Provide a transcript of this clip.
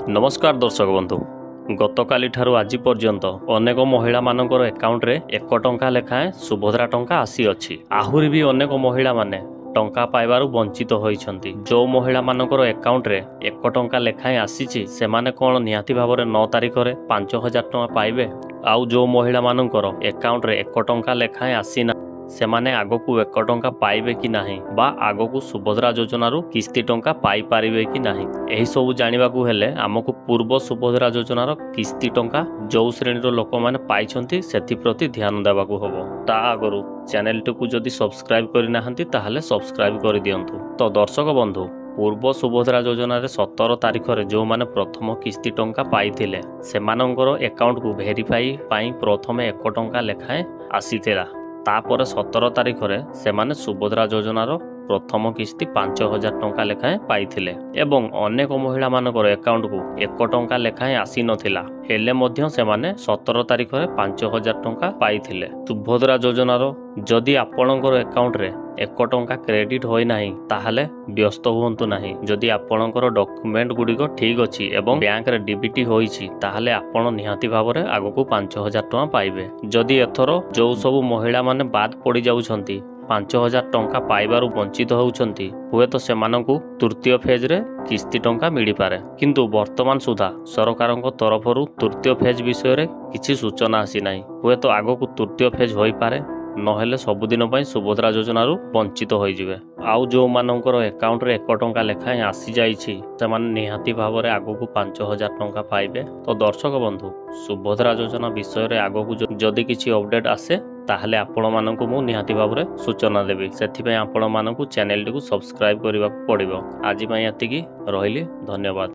नमस्कार दर्शक बंधु गतकाली ठारू आज पर्यंत अनेक महिला मानकर एकाउंट रे 1 टंका लेखाएं सुभद्रा टंका आसी अछि। आहुरी भी अनेक महिला माने टंका पाइबारु वंचित होइछंती। जो महिला मानकर एकाउंट रे 1 टंका लेखाएं आसीछि सेमाने कोन निहाती भाबरे 9 तारिख रे 5000 टंका पाइबे। आउ जो महिला मानकर एकाउंट रे 1 टंका लेखाएं आसीना सेमाने आगकू 1 टंका पाइबे कि नाही बा आगकू सुभद्रा योजनारू किस्ती टंका पाई पारिबे कि नाही एही सब जानिबाकू हेले आमकू पूर्व सुभद्रा योजनार किस्ती टंका जो श्रेणीर लोक माने पाइछंती सेथि प्रति ध्यान देबाकू हबो। ता आगरू चैनल टू जदि सब्सक्राइब करि नाहंती ताहले सब्सक्राइब करि दियंतु। तो दर्शक बंधु पूर्व सुभद्रा योजना 17 तारिख रे जो माने प्रथम किस्ती टंका पाइथिले सेमानंकर एकाउंट को वेरीफाई पाई प्रथमे 1 टंका लेखाएं आसीथिला। तापर 17 तारिख रे सेमाने सुभद्रा योजनार प्रथम किस्ती 5000 टंका लेखाएं पाइथिले एवं अनेक महिला मानकर एकाउंट को 1 टंका लेखाएं आसी नथिला हेले मध्य सेमाने 17 तारिख रे 5000 टंका पाइथिले। सुभद्रा योजनार जदि आपणकर एकाउंट रे 1 टंका क्रेडिट होई नाही ताहले व्यस्त हुंतु नाही। जदि आपणकर डॉक्यूमेंट गुडिको ठीक अछि एवं बैंक रे डीबीटी होईछि ताहले आपण निहाती भाबरे आगको 5000 टंका पाइबे। जदि एथरो जो सब महिला माने बाद पड़ी जाउछंती 5000 टंका पाइबारु वंचित होउछंती हुए तो सेमानंकु तृतीय फेज रे किस्ती टंका मिली पारे। किंतु वर्तमान सुधा सरकारक तरफरु तृतीय फेज विषय रे किछि सूचना आसी नाही। हुए तो आगकू तृतीय फेज होई पारे नहेले सबुदिन पई सुभद्रा योजनारू वंचित होई जिवे। आउ जो मानकर एकाउंट रे 1 टंका लेखाएं आसी जाइछि सेमान निहाती भाबरे आगकू 5000 टंका पाइबे। तो दर्शक बंधु सुभद्रा योजना विषय रे आगकू जदि किछि अपडेट आसे ताहले आपण मानकू मु निहाती भाबरे सूचना देबी। सेथि पई आपण मानकू चैनल टिकु सब्सक्राइब करबाक पड़िबो। आज पई एतिकी रहिली, धन्यवाद।